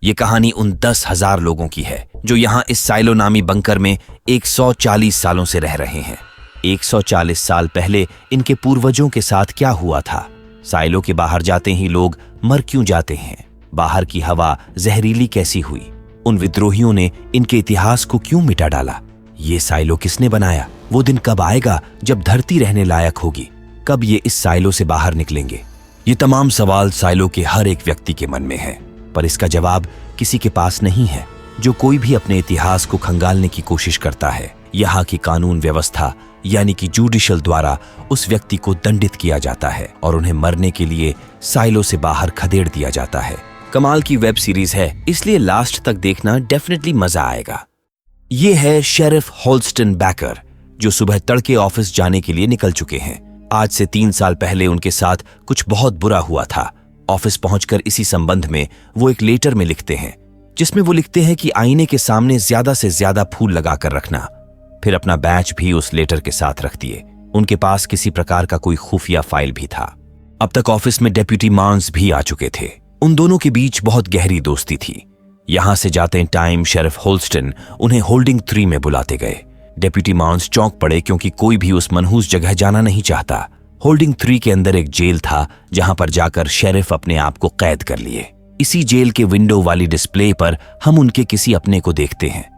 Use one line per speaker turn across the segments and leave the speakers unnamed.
ये कहानी उन 10,000 लोगों की है जो यहाँ इस साइलो नामी बंकर में 140 सालों से रह रहे हैं। 140 साल पहले इनके पूर्वजों के साथ क्या हुआ था? साइलो के बाहर जाते ही लोग मर क्यों जाते हैं? बाहर की हवा जहरीली कैसी हुई? उन विद्रोहियों ने इनके इतिहास को क्यों मिटा डाला? ये साइलो किसने बनाया? वो दिन कब आएगा जब धरती रहने लायक होगी? कब ये इस साइलो से बाहर निकलेंगे? ये तमाम सवाल साइलो के हर एक व्यक्ति के मन में है, पर इसका जवाब किसी के पास नहीं है। जो कोई भी अपने इतिहास को खंगालने की कोशिश करता है, यहाँ की कानून व्यवस्था यानी कि जुडिशल द्वारा उस व्यक्ति को दंडित किया जाता है और उन्हें मरने के लिए साइलो से बाहर खदेड़ दिया जाता है। कमाल की वेब सीरीज है, इसलिए लास्ट तक देखना, डेफिनेटली मजा आएगा। ये है शेरिफ होल्स्टन बैकर, जो सुबह तड़के ऑफिस जाने के लिए निकल चुके हैं। आज से 3 साल पहले उनके साथ कुछ बहुत बुरा हुआ था। ऑफिस पहुंचकर इसी संबंध में वो एक लेटर में लिखते हैं, जिसमें वो लिखते हैं कि आईने के सामने ज्यादा से ज्यादा फूल लगाकर रखना। फिर अपना बैच भी उस लेटर के साथ रख दिए। उनके पास किसी प्रकार का कोई खुफिया फाइल भी था। अब तक ऑफिस में डेप्यूटी मार्न्स भी आ चुके थे। उन दोनों के बीच बहुत गहरी दोस्ती थी। यहां से जाते टाइम शेरिफ होल्स्टन उन्हें होल्डिंग 3 में बुलाते गए। डेप्यूटी मार्न्स चौंक पड़े, क्योंकि कोई भी उस मनहूस जगह जाना नहीं चाहता। होल्डिंग 3 के अंदर एक जेल था, जहां पर जाकर शेरिफ अपने आप को कैद कर लिए। इसी जेल के विंडो वाली डिस्प्ले पर हम उनके किसी अपने को देखते हैं,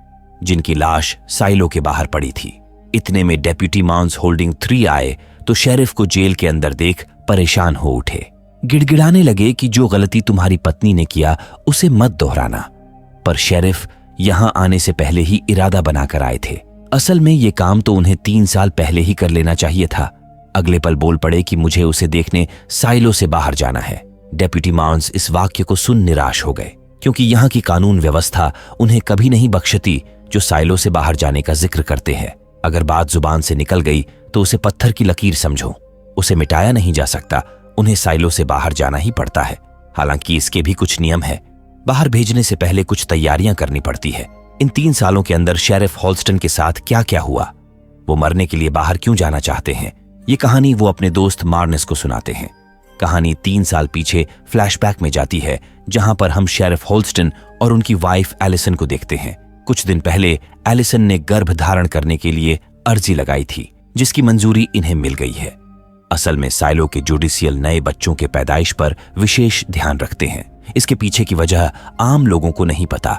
जिनकी लाश साइलो के बाहर पड़ी थी। इतने में डेप्यूटी मार्न्स होल्डिंग 3 आए तो शेरिफ को जेल के अंदर देख परेशान हो उठे। गिड़गिड़ाने लगे कि जो गलती तुम्हारी पत्नी ने किया उसे मत दोहराना। पर शेरिफ यहां आने से पहले ही इरादा बनाकर आए थे। असल में ये काम तो उन्हें 3 साल पहले ही कर लेना चाहिए था। अगले पल बोल पड़े कि मुझे उसे देखने साइलो से बाहर जाना है। डेप्यूटी मार्न्स इस वाक्य को सुन निराश हो गए, क्योंकि यहाँ की कानून व्यवस्था उन्हें कभी नहीं बख्शती जो साइलो से बाहर जाने का जिक्र करते हैं। अगर बात जुबान से निकल गई तो उसे पत्थर की लकीर समझो, उसे मिटाया नहीं जा सकता। उन्हें साइलो से बाहर जाना ही पड़ता है। हालांकि इसके भी कुछ नियम है। बाहर भेजने से पहले कुछ तैयारियां करनी पड़ती है। इन 3 सालों के अंदर शेरिफ होल्स्टन के साथ क्या क्या हुआ, वो मरने के लिए बाहर क्यों जाना चाहते हैं, ये कहानी वो अपने दोस्त मार्नेस को सुनाते हैं। कहानी 3 साल पीछे फ्लैशबैक में जाती है, जहां पर हम शेरिफ होल्स्टन और उनकी वाइफ एलिसन को देखते हैं। कुछ दिन पहले एलिसन ने गर्भ धारण करने के लिए अर्जी लगाई थी, जिसकी मंजूरी इन्हें मिल गई है। असल में साइलो के जुडिशियल नए बच्चों के पैदाइश पर विशेष ध्यान रखते हैं। इसके पीछे की वजह आम लोगों को नहीं पता।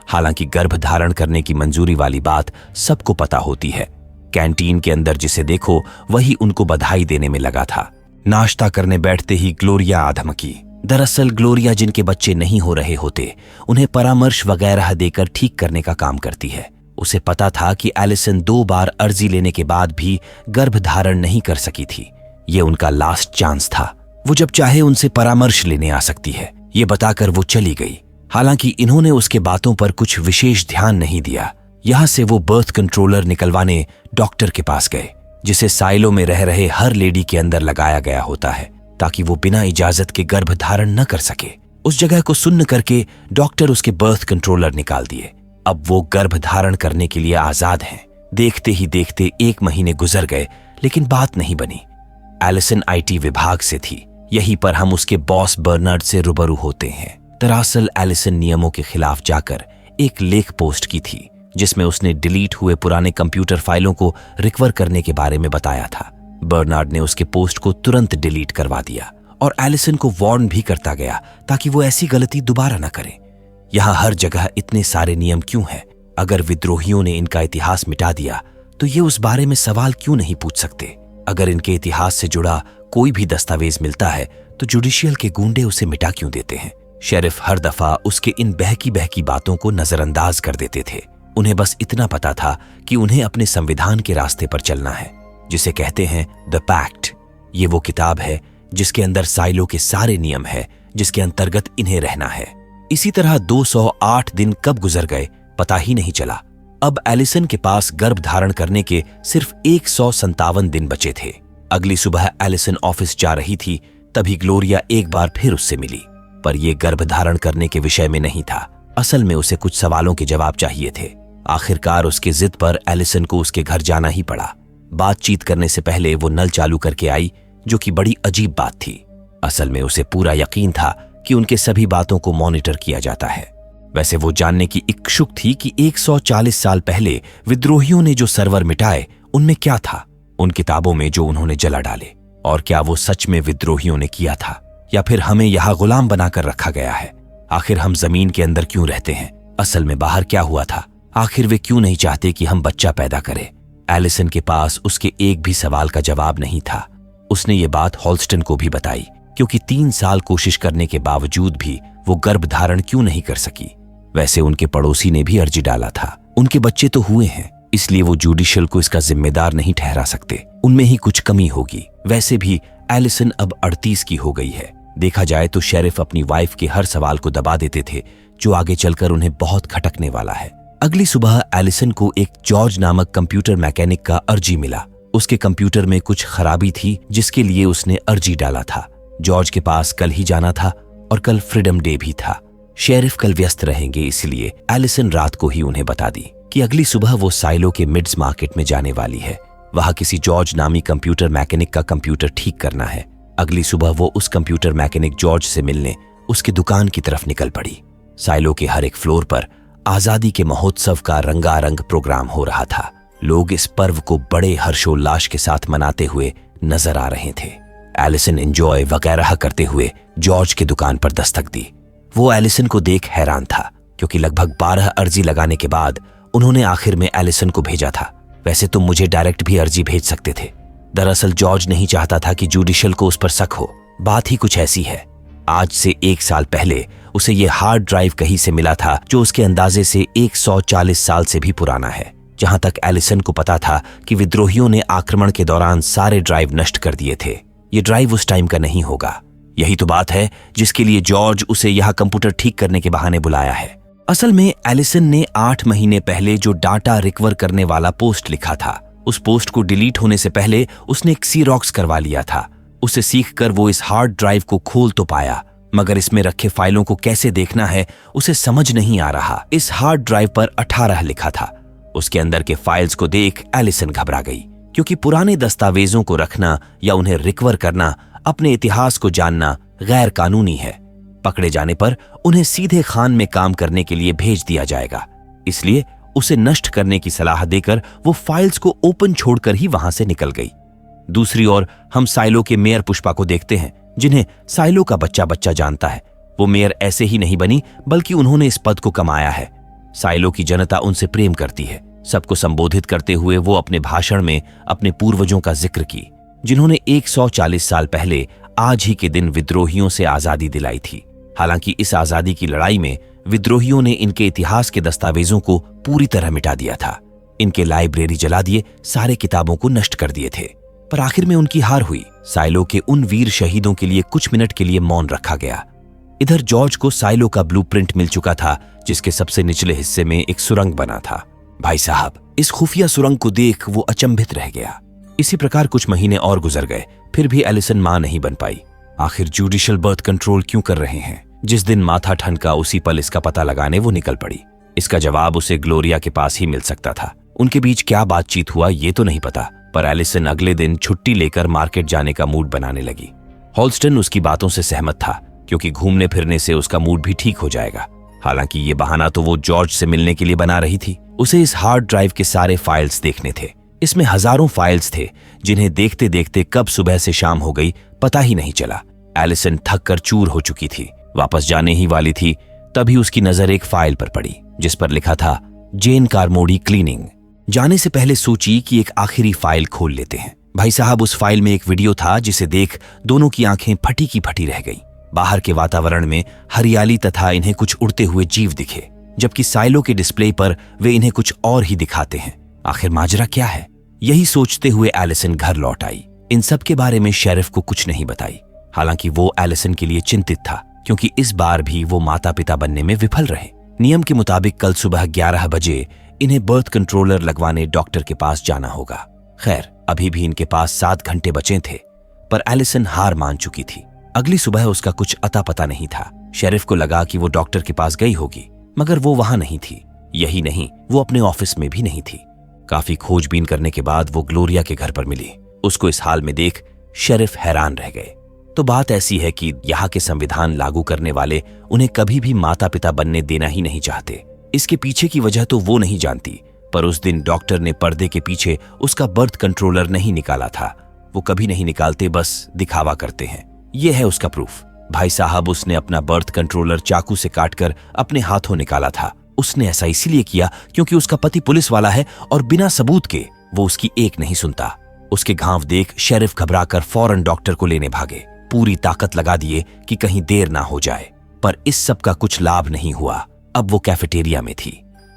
हालांकि गर्भ धारण करने की मंजूरी वाली बात सबको पता होती है। कैंटीन के अंदर जिसे देखो वही उनको बधाई देने में लगा था। नाश्ता करने बैठते ही ग्लोरिया आ धमकी। दरअसल ग्लोरिया जिनके बच्चे नहीं हो रहे होते, उन्हें परामर्श वगैरह देकर ठीक करने का काम करती है। उसे पता था कि एलिसन 2 बार अर्जी लेने के बाद भी गर्भ धारण नहीं कर सकी थी। ये उनका लास्ट चांस था। वो जब चाहे उनसे परामर्श लेने आ सकती है, ये बताकर वो चली गई। हालांकि इन्होंने उसके बातों पर कुछ विशेष ध्यान नहीं दिया। यहां से वो बर्थ कंट्रोलर निकलवाने डॉक्टर के पास गए, जिसे साइलो में रह रहे हर लेडी के अंदर लगाया गया होता है, ताकि वो बिना इजाजत के गर्भ धारण न कर सके। उस जगह को सुन्न करके डॉक्टर उसके बर्थ कंट्रोलर निकाल दिए। अब वो गर्भ धारण करने के लिए आजाद हैं। देखते ही देखते 1 महीने गुजर गए, लेकिन बात नहीं बनी। एलिसन IT विभाग से थी। यहीं पर हम उसके बॉस बर्नार्ड से रूबरू होते हैं। दरअसल एलिसन नियमों के खिलाफ जाकर एक लेख पोस्ट की थी, जिसमें उसने डिलीट हुए पुराने कंप्यूटर फाइलों को रिकवर करने के बारे में बताया था। बर्नार्ड ने उसके पोस्ट को तुरंत डिलीट करवा दिया और एलिसन को वार्न भी करता गया, ताकि वो ऐसी गलती दोबारा न करे। यहाँ हर जगह इतने सारे नियम क्यों हैं? अगर विद्रोहियों ने इनका इतिहास मिटा दिया तो ये उस बारे में सवाल क्यों नहीं पूछ सकते? अगर इनके इतिहास से जुड़ा कोई भी दस्तावेज मिलता है तो जुडिशियल के गुंडे उसे मिटा क्यों देते हैं? शेरिफ हर दफा उसके इन बहकी बहकी बातों को नजरअंदाज कर देते थे। उन्हें बस इतना पता था कि उन्हें अपने संविधान के रास्ते पर चलना है, जिसे कहते हैं द पैक्ट। ये वो किताब है जिसके अंदर साइलो के सारे नियम है, जिसके अंतर्गत इन्हें रहना है। इसी तरह 208 दिन कब गुजर गए पता ही नहीं चला। अब एलिसन के पास गर्भ धारण करने के सिर्फ 157 दिन बचे थे। अगली सुबह एलिसन ऑफिस जा रही थी, तभी ग्लोरिया एक बार फिर उससे मिली। पर यह गर्भ धारण करने के विषय में नहीं था। असल में उसे कुछ सवालों के जवाब चाहिए थे। आखिरकार उसकी जिद पर एलिसन को उसके घर जाना ही पड़ा। बातचीत करने से पहले वो नल चालू करके आई, जो कि बड़ी अजीब बात थी। असल में उसे पूरा यकीन था कि उनके सभी बातों को मॉनिटर किया जाता है। वैसे वो जानने की इच्छुक थी कि 140 साल पहले विद्रोहियों ने जो सर्वर मिटाए उनमें क्या था, उन किताबों में जो उन्होंने जला डाले, और क्या वो सच में विद्रोहियों ने किया था या फिर हमें यहाँ गुलाम बनाकर रखा गया है। आखिर हम जमीन के अंदर क्यों रहते हैं, असल में बाहर क्या हुआ था, आखिर वे क्यों नहीं चाहते कि हम बच्चा पैदा करें। एलिसन के पास उसके एक भी सवाल का जवाब नहीं था। उसने ये बात हॉल्स्टन को भी बताई, क्योंकि 3 साल कोशिश करने के बावजूद भी वो गर्भ धारण क्यों नहीं कर सकी। वैसे उनके पड़ोसी ने भी अर्जी डाला था, उनके बच्चे तो हुए हैं, इसलिए वो जुडिशियल को इसका जिम्मेदार नहीं ठहरा सकते, उनमें ही कुछ कमी होगी। वैसे भी एलिसन अब 38 की हो गई है। देखा जाए तो शेरिफ अपनी वाइफ के हर सवाल को दबा देते थे, जो आगे चलकर उन्हें बहुत खटकने वाला है। अगली सुबह एलिसन को एक जॉर्ज नामक कंप्यूटर मैकेनिक का अर्जी मिला। उसके कंप्यूटर में कुछ खराबी थी, जिसके लिए उसने अर्जी डाला था। जॉर्ज के पास कल ही जाना था और कल फ्रीडम डे भी था। शेरिफ कल व्यस्त रहेंगे, इसलिए एलिसन रात को ही उन्हें बता दी कि अगली सुबह वो साइलो के मिड्स मार्केट में जाने वाली है। वहां किसी जॉर्ज नामी कंप्यूटर मैकेनिक का कंप्यूटर ठीक करना है। अगली सुबह वो उस कंप्यूटर मैकेनिक जॉर्ज से मिलने उसकी दुकान की तरफ निकल पड़ी। साइलो के हर एक फ्लोर पर आजादी के महोत्सव का रंगारंग प्रोग्राम हो रहा था। लोग इस पर्व को बड़े हर्षोल्लास के साथ मनाते हुए नजर आ रहे थे। एलिसन एंजॉय वगैरह करते हुए जॉर्ज की दुकान पर दस्तक दी। वो एलिसन को देख हैरान था, क्योंकि लगभग 12 अर्जी लगाने के बाद उन्होंने आखिर में एलिसन को भेजा था। वैसे तो मुझे डायरेक्ट भी अर्जी भेज सकते थे। दरअसल जॉर्ज नहीं चाहता था कि जुडिशियल को उस पर शक हो। बात ही कुछ ऐसी है, आज से 1 साल पहले उसे ये हार्ड ड्राइव कहीं से मिला था, जो उसके अंदाजे से 140 साल से भी पुराना है। जहां तक एलिसन को पता था कि विद्रोहियों ने आक्रमण के दौरान सारे ड्राइव नष्ट कर दिए थे। ये ड्राइव उस टाइम का नहीं होगा। यही तो बात है जिसके लिए जॉर्ज उसे यहाँ कंप्यूटर ठीक करने के बहाने बुलाया है। असल में एलिसन ने 8 महीने पहले जो डाटा रिकवर करने वाला पोस्ट लिखा था, उस पोस्ट को डिलीट होने से पहले उसने एक सीरॉक्स करवा लिया था। उसे सीखकर वो इस हार्ड ड्राइव को खोल तो पाया, मगर इसमें रखे फाइलों को कैसे देखना है उसे समझ नहीं आ रहा। इस हार्ड ड्राइव पर 18 लिखा था। उसके अंदर के फाइल्स को देख एलिसन घबरा गई, क्योंकि पुराने दस्तावेजों को रखना या उन्हें रिकवर करना, अपने इतिहास को जानना गैर कानूनी है। पकड़े जाने पर उन्हें सीधे खान में काम करने के लिए भेज दिया जाएगा। इसलिए उसे नष्ट करने की सलाह देकर वो फाइल्स को ओपन छोड़कर ही वहां से निकल गई। दूसरी ओर हम साइलो के मेयर पुष्पा को देखते हैं, जिन्हें साइलो का बच्चा बच्चा जानता है। वो मेयर ऐसे ही नहीं बनी, बल्कि उन्होंने इस पद को कमाया है। साइलो की जनता उनसे प्रेम करती है। सबको संबोधित करते हुए वो अपने भाषण में अपने पूर्वजों का जिक्र की, जिन्होंने 140 साल पहले आज ही के दिन विद्रोहियों से आजादी दिलाई थी। हालांकि इस आजादी की लड़ाई में विद्रोहियों ने इनके इतिहास के दस्तावेजों को पूरी तरह मिटा दिया था। इनके लाइब्रेरी जला दिए, सारे किताबों को नष्ट कर दिए थे। पर आखिर में उनकी हार हुई। साइलो के उन वीर शहीदों के लिए कुछ मिनट के लिए मौन रखा गया। इधर जॉर्ज को साइलो का ब्लूप्रिंट मिल चुका था, जिसके सबसे निचले हिस्से में एक सुरंग बना था। भाई साहब, इस खुफिया सुरंग को देख वो अचंभित रह गया। इसी प्रकार कुछ महीने और गुजर गए, फिर भी एलिसन मां नहीं बन पाई। आखिर जुडिशियल बर्थ कंट्रोल क्यों कर रहे हैं? जिस दिन माथा ठनका, उसी पल इसका पता लगाने वो निकल पड़ी। इसका जवाब उसे ग्लोरिया के पास ही मिल सकता था। उनके बीच क्या बातचीत हुआ ये तो नहीं पता, पर एलिसन अगले दिन छुट्टी लेकर मार्केट जाने का मूड बनाने लगी। हॉल्स्टन उसकी बातों से सहमत था, क्योंकि घूमने फिरने से उसका मूड भी ठीक हो जाएगा। हालांकि ये बहाना तो वो जॉर्ज से मिलने के लिए बना रही थी। उसे इस हार्ड ड्राइव के सारे फाइल्स देखने थे। इसमें हजारों फाइल्स थे, जिन्हें देखते देखते कब सुबह से शाम हो गई पता ही नहीं चला। एलिसन थक कर चूर हो चुकी थी, वापस जाने ही वाली थी, तभी उसकी नजर एक फाइल पर पड़ी, जिस पर लिखा था जेन कारमोडी क्लीनिंग। जाने से पहले सोची कि एक आखिरी फाइल खोल लेते हैं। भाई साहब, उस फाइल में एक वीडियो था, जिसे देख दोनों की आंखें फटी की फटी रह गई। बाहर के वातावरण में हरियाली तथा इन्हें कुछ उड़ते हुए जीव दिखे, जबकि साइलो के डिस्प्ले पर वे इन्हें कुछ और ही दिखाते हैं। आखिर माजरा क्या है? यही सोचते हुए एलिसन घर लौट आई। इन सब के बारे में शेरिफ को कुछ नहीं बताई। हालांकि वो एलिसन के लिए चिंतित था, क्योंकि इस बार भी वो माता पिता बनने में विफल रहे। नियम के मुताबिक कल सुबह 11 बजे इन्हें बर्थ कंट्रोलर लगवाने डॉक्टर के पास जाना होगा। खैर, अभी भी इनके पास 7 घंटे बचे थे, पर एलिसन हार मान चुकी थी। अगली सुबह उसका कुछ अता पता नहीं था। शेरिफ को लगा कि वो डॉक्टर के पास गई होगी, मगर वो वहां नहीं थी। यही नहीं, वो अपने ऑफिस में भी नहीं थी। काफी खोजबीन करने के बाद वो ग्लोरिया के घर पर मिली। उसको इस हाल में देख शेरिफ हैरान रह गए। तो बात ऐसी है कि यहाँ के संविधान लागू करने वाले उन्हें कभी भी माता पिता बनने देना ही नहीं चाहते। इसके पीछे की वजह तो वो नहीं जानती, पर उस दिन डॉक्टर ने पर्दे के पीछे उसका बर्थ कंट्रोलर नहीं निकाला था। वो कभी नहीं निकालते, बस दिखावा करते हैं। ये है उसका प्रूफ। भाई साहब, उसने अपना बर्थ कंट्रोलर चाकू से काटकर अपने हाथों निकाला था। उसने ऐसा इसीलिए किया क्योंकि उसका पति पुलिस वाला है और बिना सबूत के वो उसकी एक नहीं सुनता। उसके घाव देख शेरिफ घबराकर फौरन डॉक्टर को लेने भागे। पूरी ताकत लगा दिए कि कहीं देर ना हो जाए, पर इस सब का कुछ लाभ नहीं हुआ। अब वो कैफेटेरिया में थी।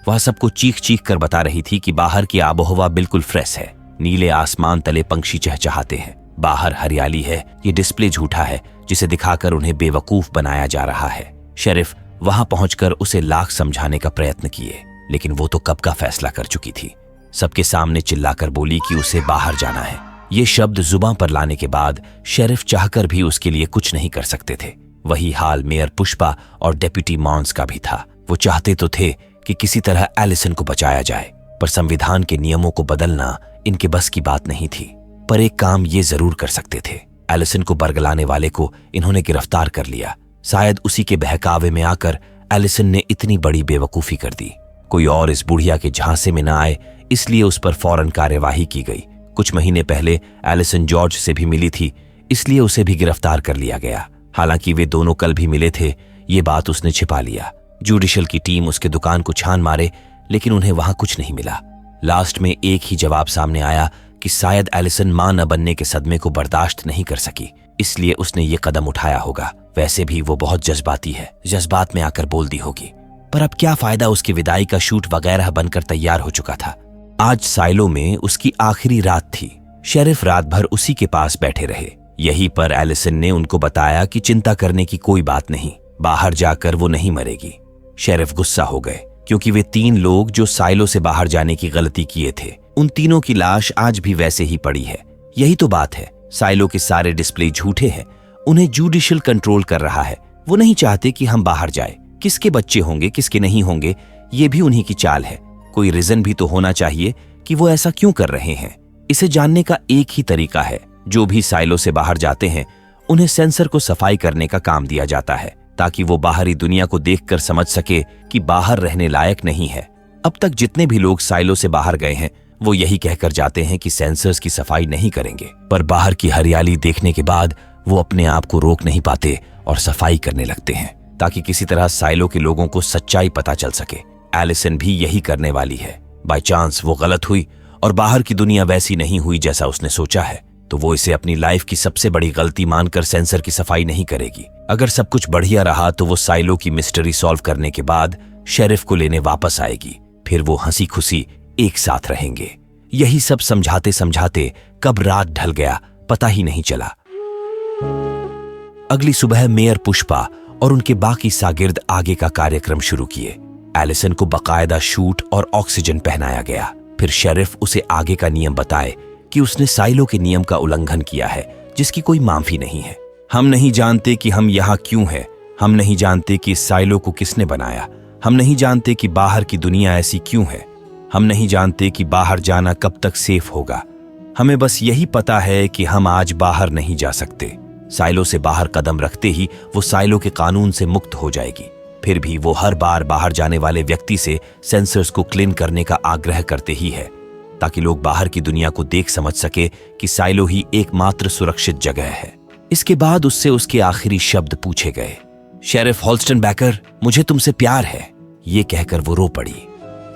वह सबको चीख चीख कर बता रही थी कि बाहर की आबोहवा बिल्कुल फ्रेश है। नीले आसमान तले पंछी चहचहाते हैं, बाहर हरियाली है। ये डिस्प्ले झूठा है जिसे दिखाकर उन्हें बेवकूफ बनाया जा रहा है। शेरिफ वहां पहुंचकर उसे लाख समझाने का प्रयत्न किए, लेकिन वो तो कब का फैसला कर चुकी थी। सबके सामने चिल्लाकर बोली कि उसे बाहर जाना है। ये शब्द जुबां पर लाने के बाद शेरिफ चाहकर भी उसके लिए कुछ नहीं कर सकते थे। वही हाल मेयर पुष्पा और डेप्यूटी मॉन्स का भी था। वो चाहते तो थे कि किसी तरह एलिसन को बचाया जाए, पर संविधान के नियमों को बदलना इनके बस की बात नहीं थी। पर एक काम ये जरूर कर सकते थे। एलिसन को बरगलाने वाले को इन्होंने गिरफ्तार कर लिया। शायद उसी के बहकावे में आकर एलिसन ने इतनी बड़ी बेवकूफी कर दी। कोई और इस बुढ़िया के झांसे में न आए, इसलिए उस पर फौरन कार्यवाही की गई। कुछ महीने पहले एलिसन जॉर्ज से भी मिली थी, इसलिए उसे भी गिरफ्तार कर लिया गया। हालांकि वे दोनों कल भी मिले थे, ये बात उसने छिपा लिया। जुडिशल की टीम उसके दुकान को छान मारे, लेकिन उन्हें वहां कुछ नहीं मिला। लास्ट में एक ही जवाब सामने आया कि शायद एलिसन मां न बनने के सदमे को बर्दाश्त नहीं कर सकी, इसलिए उसने ये कदम उठाया होगा। वैसे भी वो बहुत जज्बाती है, जज्बात में आकर बोल दी होगी। पर अब क्या फायदा, उसकी विदाई का शूट वगैरह बनकर तैयार हो चुका था। आज साइलो में उसकी आखिरी रात थी। शेरिफ रात भर उसी के पास बैठे रहे। यहीं पर एलिसन ने उनको बताया कि चिंता करने की कोई बात नहीं, बाहर जाकर वो नहीं मरेगी। शेरिफ गुस्सा हो गए क्योंकि वे 3 लोग जो साइलो से बाहर जाने की गलती किए थे, उन तीनों की लाश आज भी वैसे ही पड़ी है। यही तो बात है, साइलो के सारे डिस्प्ले झूठे हैं। उन्हें जुडिशल कंट्रोल कर रहा है। वो नहीं चाहते कि हम बाहर जाए। किसके बच्चे होंगे, किसके नहीं होंगे, ये भी उन्हीं की चाल है। कोई रीजन भी तो होना चाहिए कि वो ऐसा क्यों कर रहे हैं। इसे जानने का एक ही तरीका है। जो भी साइलो से बाहर जाते हैं, उन्हें सेंसर को सफाई करने का काम दिया जाता है, ताकि वो बाहरी दुनिया को देखकर समझ सके कि बाहर रहने लायक नहीं है। अब तक जितने भी लोग साइलो से बाहर गए हैं, वो यही कहकर जाते हैं कि सेंसर्स की सफाई नहीं करेंगे, पर बाहर की हरियाली देखने के बाद वो अपने आप को रोक नहीं पाते और सफाई करने लगते हैं, ताकि किसी तरह साइलो के लोगों को सच्चाई पता चल सके। एलिसन भी यही करने वाली है। बाय चांस वो गलत हुई और बाहर की दुनिया वैसी नहीं हुई जैसा उसने सोचा है, तो वो इसे अपनी लाइफ की सबसे बड़ी गलती मानकर सेंसर की सफाई नहीं करेगी। अगर सब कुछ बढ़िया रहा तो वो साइलो की मिस्ट्री सॉल्व करने के बाद शेरिफ को लेने वापस आएगी। फिर वो हंसी खुशी एक साथ रहेंगे। यही सब समझाते समझाते कब रात ढल गया पता ही नहीं चला। अगली सुबह मेयर पुष्पा और उनके बाकी शागिर्द आगे का कार्यक्रम शुरू किए। एलिसन को बकायदा शूट और ऑक्सीजन पहनाया गया। फिर शेरिफ उसे आगे का नियम बताए कि उसने साइलो के नियम का उल्लंघन किया है, जिसकी कोई माफी नहीं है। हम नहीं जानते कि हम यहाँ क्यों हैं। हम नहीं जानते कि इस साइलो को किसने बनाया। हम नहीं जानते कि बाहर की दुनिया ऐसी क्यों है। हम नहीं जानते कि बाहर जाना कब तक सेफ होगा। हमें बस यही पता है कि हम आज बाहर नहीं जा सकते। साइलो से बाहर कदम रखते ही वो साइलो के कानून से मुक्त हो जाएगी। फिर भी वो हर बार बाहर जाने वाले व्यक्ति से सेंसर्स को क्लीन करने का आग्रह करते ही है, ताकि लोग बाहर की दुनिया को देख समझ सके कि साइलो ही एकमात्र सुरक्षित जगह है। इसके बाद उससे उसके आखिरी शब्द पूछे गए। शेरिफ हॉल्स्टनबेकर, मुझे तुमसे प्यार है, ये कहकर वो रो पड़ी,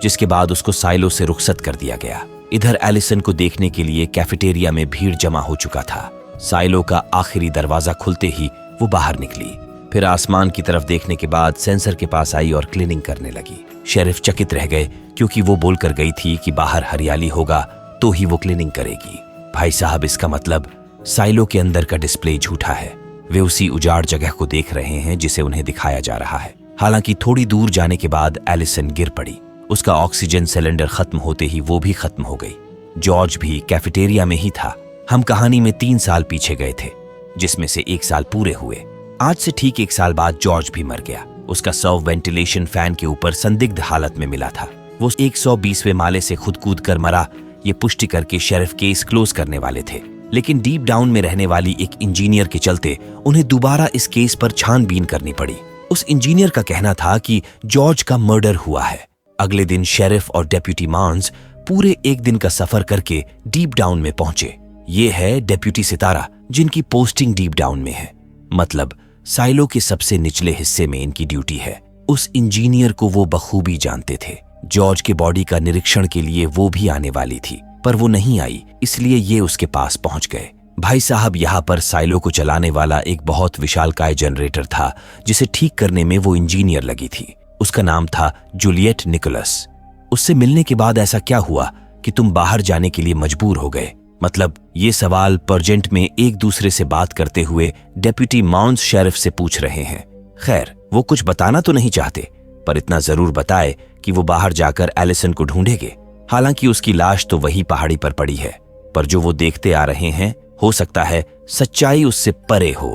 जिसके बाद उसको साइलो से रुखसत कर दिया गया। इधर एलिसन को देखने के लिए कैफेटेरिया में भीड़ जमा हो चुका था। साइलो का आखिरी दरवाजा खुलते ही वो बाहर निकली। फिर आसमान की तरफ देखने के बाद सेंसर के पास आई और क्लीनिंग करने लगी। शेरिफ चकित रह गए क्योंकि वो बोलकर गई थी कि बाहर हरियाली होगा तो ही वो क्लीनिंग करेगी। भाई साहब, इसका मतलब साइलो के अंदर का डिस्प्ले झूठा है। वे उसी उजाड़ जगह को देख रहे हैं जिसे उन्हें दिखाया जा रहा है। हालांकि थोड़ी दूर जाने के बाद एलिसन गिर पड़ी। उसका ऑक्सीजन सिलेंडर खत्म होते ही वो भी खत्म हो गई। जॉर्ज भी कैफेटेरिया में ही था। हम कहानी में 3 साल पीछे गए थे, जिसमें से 1 साल पूरे हुए। आज से ठीक 1 साल बाद जॉर्ज भी मर गया। उसका शव वेंटिलेशन फैन के ऊपर संदिग्ध हालत में मिला था। वो 120वें माले से खुद कूद कर मरा, ये पुष्टि करके शेरिफ केस क्लोज करने वाले थे, लेकिन डीप डाउन में रहने वाली एक इंजीनियर के चलते उन्हें दोबारा इस केस पर छानबीन करनी पड़ी। उस इंजीनियर का कहना था कि जॉर्ज का मर्डर हुआ है। अगले दिन शेरिफ और डेप्यूटी मार्न्स पूरे एक दिन का सफर करके डीप डाउन में पहुंचे। ये है डेप्यूटी सितारा, जिनकी पोस्टिंग डीप डाउन में है, मतलब साइलो के सबसे निचले हिस्से में इनकी ड्यूटी है। उस इंजीनियर को वो बखूबी जानते थे। जॉर्ज के बॉडी का निरीक्षण के लिए वो भी आने वाली थी, पर वो नहीं आई, इसलिए ये उसके पास पहुंच गए। भाई साहब, यहाँ पर साइलो को चलाने वाला एक बहुत विशालकाय जनरेटर था, जिसे ठीक करने में वो इंजीनियर लगी थी। उसका नाम था जूलियट निकोलस। उससे मिलने के बाद ऐसा क्या हुआ कि तुम बाहर जाने के लिए मजबूर हो गए? मतलब ये सवाल पर्जेंट में एक दूसरे से बात करते हुए डेप्यूटी माउंस शेरिफ से पूछ रहे हैं। खैर, वो कुछ बताना तो नहीं चाहते, पर इतना जरूर बताए कि वो बाहर जाकर एलिसन को ढूंढेंगे। हालांकि उसकी लाश तो वही पहाड़ी पर पड़ी है, पर जो वो देखते आ रहे हैं, हो सकता है सच्चाई उससे परे हो।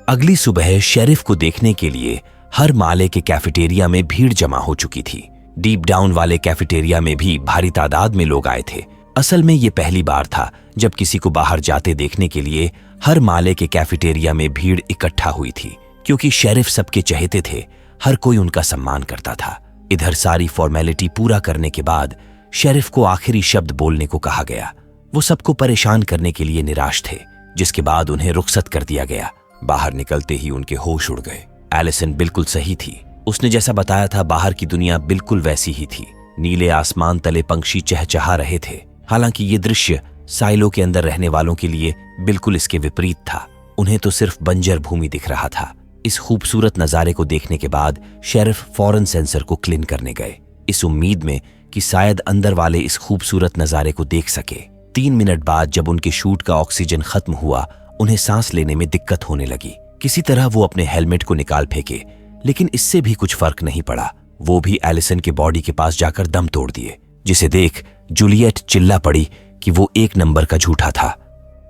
अगली सुबह शेरिफ को देखने के लिए हर माले के कैफेटेरिया में भीड़ जमा हो चुकी थी। डीप डाउन वाले कैफेटेरिया में भी भारी तादाद में लोग आए थे। असल में ये पहली बार था जब किसी को बाहर जाते देखने के लिए हर माले के कैफेटेरिया में भीड़ इकट्ठा हुई थी, क्योंकि शेरिफ सबके चहेते थे, हर कोई उनका सम्मान करता था। इधर सारी फॉर्मेलिटी पूरा करने के बाद शेरिफ को आखिरी शब्द बोलने को कहा गया। वो सबको परेशान करने के लिए निराश थे, जिसके बाद उन्हें रुखसत कर दिया गया। बाहर निकलते ही उनके होश उड़ गए। एलिसन बिल्कुल सही थी। उसने जैसा बताया था, बाहर की दुनिया बिल्कुल वैसी ही थी। नीले आसमान तले पंछी चहचहा रहे थे। हालांकि ये दृश्य साइलो के अंदर रहने वालों के लिए बिल्कुल इसके विपरीत था। उन्हें तो सिर्फ बंजर भूमि दिख रहा था। इस खूबसूरत नजारे को देखने के बाद शेरिफ फौरन सेंसर को क्लीन करने गए, इस उम्मीद में कि शायद अंदर वाले इस खूबसूरत नजारे को देख सके। 3 मिनट बाद जब उनके शूट का ऑक्सीजन खत्म हुआ, उन्हें सांस लेने में दिक्कत होने लगी। किसी तरह वो अपने हेलमेट को निकाल फेंके, लेकिन इससे भी कुछ फर्क नहीं पड़ा। वो भी एलिसन के बॉडी के पास जाकर दम तोड़ दिए, जिसे देख जूलियट चिल्ला पड़ी कि वो 1 नंबर का झूठा था।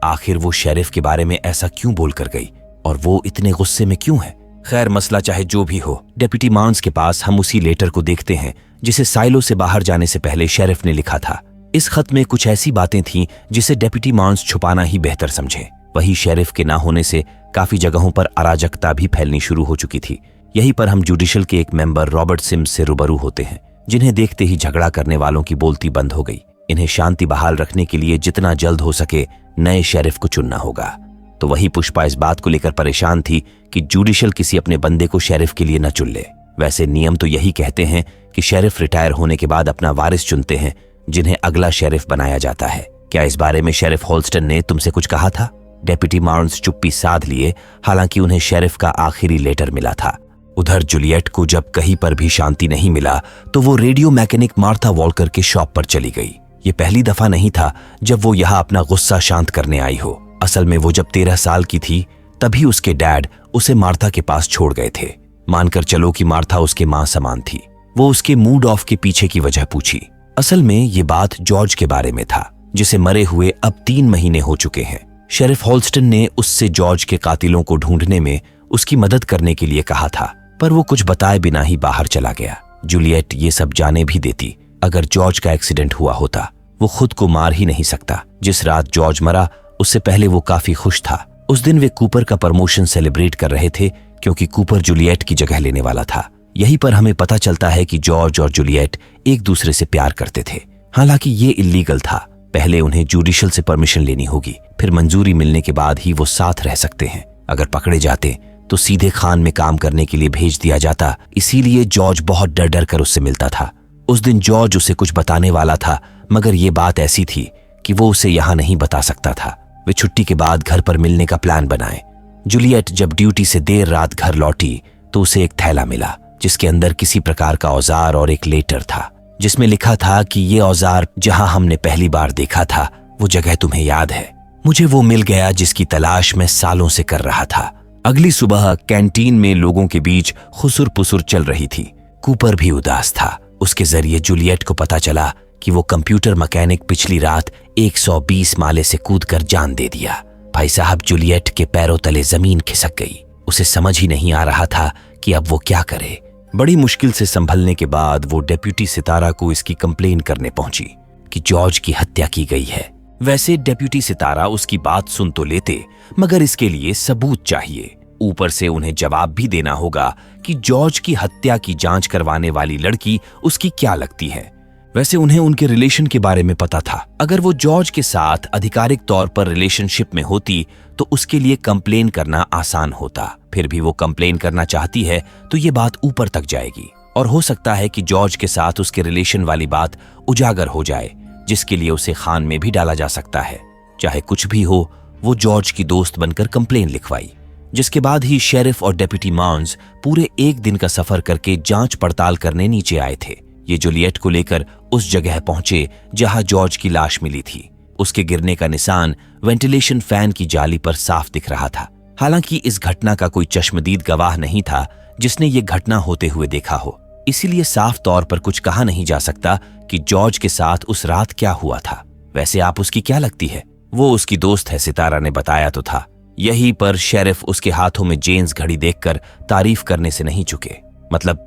आखिर वो शेरिफ के बारे में ऐसा क्यों बोल कर गई, और वो इतने गुस्से में क्यों है? खैर, मसला चाहे जो भी हो, डेप्यूटी मार्न्स के पास हम उसी लेटर को देखते हैं जिसे साइलो से बाहर जाने से पहले शेरिफ ने लिखा था। इस खत में कुछ ऐसी बातें थीं जिसे डेप्यूटी मार्न्स छुपाना ही बेहतर समझे। वही शेरिफ के ना होने से काफी जगहों पर अराजकता भी फैलनी शुरू हो चुकी थी। यहीं पर हम जुडिशल के एक मेंबर रॉबर्ट सिम्स से रूबरू होते हैं, जिन्हें देखते ही झगड़ा करने वालों की बोलती बंद हो गई। इन्हें शांति बहाल रखने के लिए जितना जल्द हो सके नए शेरिफ को चुनना होगा। तो वही पुष्पा इस बात को लेकर परेशान थी कि जुडिशल किसी अपने बंदे को शेरिफ के लिए न चुन ले। वैसे नियम तो यही कहते हैं कि शेरिफ रिटायर होने के बाद अपना वारिस चुनते हैं, जिन्हें अगला शेरिफ बनाया जाता है। क्या इस बारे में शेरिफ होल्स्टन ने तुमसे कुछ कहा था? डेप्यूटी मार्न्स चुप्पी साध लिए, हालांकि उन्हें शेरिफ का आखिरी लेटर मिला था। उधर जूलियट को जब कहीं पर भी शांति नहीं मिला तो वो रेडियो मैकेनिक मार्था वॉल्कर के शॉप पर चली गई। ये पहली दफा नहीं था जब वो यहाँ अपना गुस्सा शांत करने आई हो। असल में वो जब 13 साल की थी तभी उसके डैड उसे मार्था के पास छोड़ गए थे। मानकर चलो कि मार्था उसके मां समान थी। वो उसके मूड ऑफ के पीछे की वजह पूछी। असल में ये बात जॉर्ज के बारे में था, जिसे मरे हुए अब 3 महीने हो चुके हैं। शेरिफ होल्स्टन ने उससे जॉर्ज के कातिलों को ढूंढने में उसकी मदद करने के लिए कहा था, पर वो कुछ बताए बिना ही बाहर चला गया। जूलियट ये सब जाने भी देती। अगर जॉर्ज का एक्सीडेंट हुआ होता, वो खुद को मार ही नहीं सकता। जिस रात जॉर्ज मरा उससे पहले वो काफी खुश था। उस दिन वे कूपर का प्रमोशन सेलिब्रेट कर रहे थे, क्योंकि कूपर जूलियट की जगह लेने वाला था। यहीं पर हमें पता चलता है कि जॉर्ज और जूलियट एक दूसरे से प्यार करते थे। हालांकि ये इल्लीगल था। पहले उन्हें जुडिशल से परमिशन लेनी होगी, फिर मंजूरी मिलने के बाद ही वो साथ रह सकते हैं। अगर पकड़े जाते तो सीधे खान में काम करने के लिए भेज दिया जाता। इसीलिए जॉर्ज बहुत डर डर कर उससे मिलता था। उस दिन जॉर्ज उसे कुछ बताने वाला था, मगर ये बात ऐसी थी कि वो उसे यहाँ नहीं बता सकता था। वे छुट्टी के बाद घर पर मिलने का प्लान बनाए। जूलियट जब ड्यूटी से देर रात घर लौटी तो उसे एक थैला मिला, जिसके अंदर किसी प्रकार का औजार और एक लेटर था, जिसमें लिखा था कि ये औजार जहां हमने पहली बार देखा था वो जगह तुम्हें याद है। मुझे वो मिल गया जिसकी तलाश मैं सालों से कर रहा था। अगली सुबह कैंटीन में लोगों के बीच खुसुर पुसुर चल रही थी। कूपर भी उदास था। उसके जरिए जूलियट को पता चला कि वो कंप्यूटर मैकेनिक पिछली रात 120 माले से कूदकर जान दे दिया। भाई साहब, जूलियट के पैरों तले जमीन खिसक गई। उसे समझ ही नहीं आ रहा था कि अब वो क्या करे। बड़ी मुश्किल से संभलने के बाद वो डेप्यूटी सितारा को इसकी कंप्लेन करने पहुंची कि जॉर्ज की हत्या की गई है। वैसे डेप्यूटी सितारा उसकी बात सुन तो लेते, मगर इसके लिए सबूत चाहिए। ऊपर से उन्हें जवाब भी देना होगा कि जॉर्ज की हत्या की जांच करवाने वाली लड़की उसकी क्या लगती है। वैसे उन्हें उनके रिलेशन के बारे में पता था। अगर वो जॉर्ज के साथ आधिकारिक तौर पर रिलेशनशिप में होती तो उसके लिए कंप्लेन करना आसान होता। फिर भी वो कंप्लेन करना चाहती है तो ये बात ऊपर तक जाएगी और हो सकता है कि जॉर्ज के साथ उसके रिलेशन वाली बात उजागर हो जाए, जिसके लिए उसे खान में भी डाला जा सकता है। चाहे कुछ भी हो, वो जॉर्ज की दोस्त बनकर कंप्लेन लिखवाई, जिसके बाद ही शेरिफ और डेप्यूटी माउंस पूरे 1 दिन का सफर करके जांच पड़ताल करने नीचे आए थे। ये जूलियट को लेकर उस जगह पहुंचे जहां जॉर्ज की लाश मिली थी। उसके गिरने का निशान वेंटिलेशन फैन की जाली पर साफ दिख रहा था। हालांकि इस घटना का कोई चश्मदीद गवाह नहीं था जिसने ये घटना होते हुए देखा हो, इसीलिए साफ तौर पर कुछ कहा नहीं जा सकता कि जॉर्ज के साथ उस रात क्या हुआ था। वैसे आप उसकी क्या लगती है? वो उसकी दोस्त है, सितारा ने बताया तो था। यहीं पर शेरिफ उसके हाथों में जेन्स घड़ी देखकर तारीफ करने से नहीं चुके। मतलब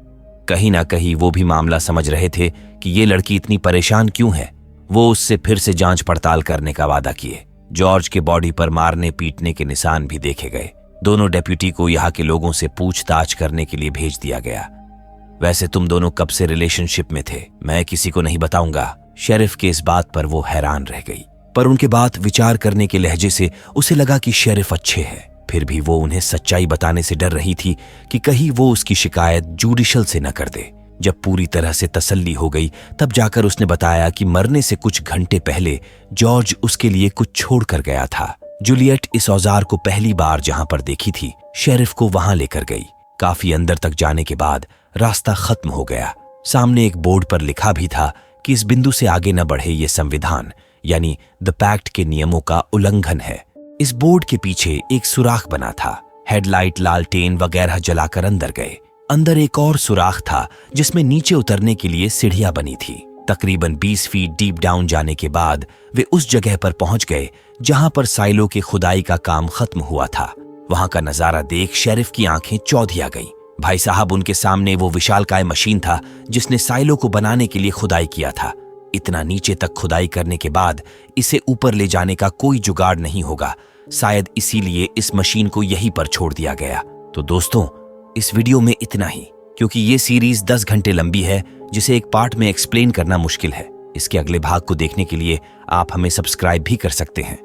कहीं ना कहीं वो भी मामला समझ रहे थे कि ये लड़की इतनी परेशान क्यों है। वो उससे फिर से जांच पड़ताल करने का वादा किए। जॉर्ज के बॉडी पर मारने पीटने के निशान भी देखे गए। दोनों डेप्यूटी को यहाँ के लोगों से पूछताछ करने के लिए भेज दिया गया। वैसे तुम दोनों कब से रिलेशनशिप में थे? मैं किसी को नहीं बताऊंगा। शेरिफ के इस बात पर वो हैरान रह गई, पर उनके बात विचार करने के लहजे से उसे लगा कि शेरिफ अच्छे हैं। फिर भी वो उन्हें सच्चाई बताने से डर रही थी कि कहीं वो उसकी शिकायत जुडिशल से न कर दे। जब पूरी तरह से तसल्ली हो गई तब जाकर उसने बताया कि मरने से कुछ घंटे पहले जॉर्ज उसके लिए कुछ छोड़ कर गया था। जूलियट इस औजार को पहली बार जहां पर देखी थी, शेरिफ को वहां लेकर गई। काफी अंदर तक जाने के बाद रास्ता खत्म हो गया। सामने एक बोर्ड पर लिखा भी था कि इस बिंदु से आगे न बढ़े ये संविधान यानी द पैक्ट के नियमों का उल्लंघन है। इस बोर्ड के पीछे एक सुराख बना था। हेडलाइट, लालटेन वगैरह जलाकर अंदर गए। अंदर एक और सुराख था जिसमें नीचे उतरने के लिए सीढ़ियां बनी थी। तकरीबन 20 फीट डीप डाउन जाने के बाद वे उस जगह पर पहुंच गए जहां पर साइलो के खुदाई का काम खत्म हुआ था। वहां का नजारा देख शेरिफ की आंखें चौधिया गईं। भाई साहब, उनके सामने वो विशालकाय मशीन था जिसने साइलो को बनाने के लिए खुदाई किया था। इतना नीचे तक खुदाई करने के बाद इसे ऊपर ले जाने का कोई जुगाड़ नहीं होगा। शायद इसीलिए इस मशीन को यहीं पर छोड़ दिया गया। तो दोस्तों, इस वीडियो में इतना ही, क्योंकि ये सीरीज 10 घंटे लंबी है जिसे एक पार्ट में एक्सप्लेन करना मुश्किल है। इसके अगले भाग को देखने के लिए आप हमें सब्सक्राइब भी कर सकते हैं।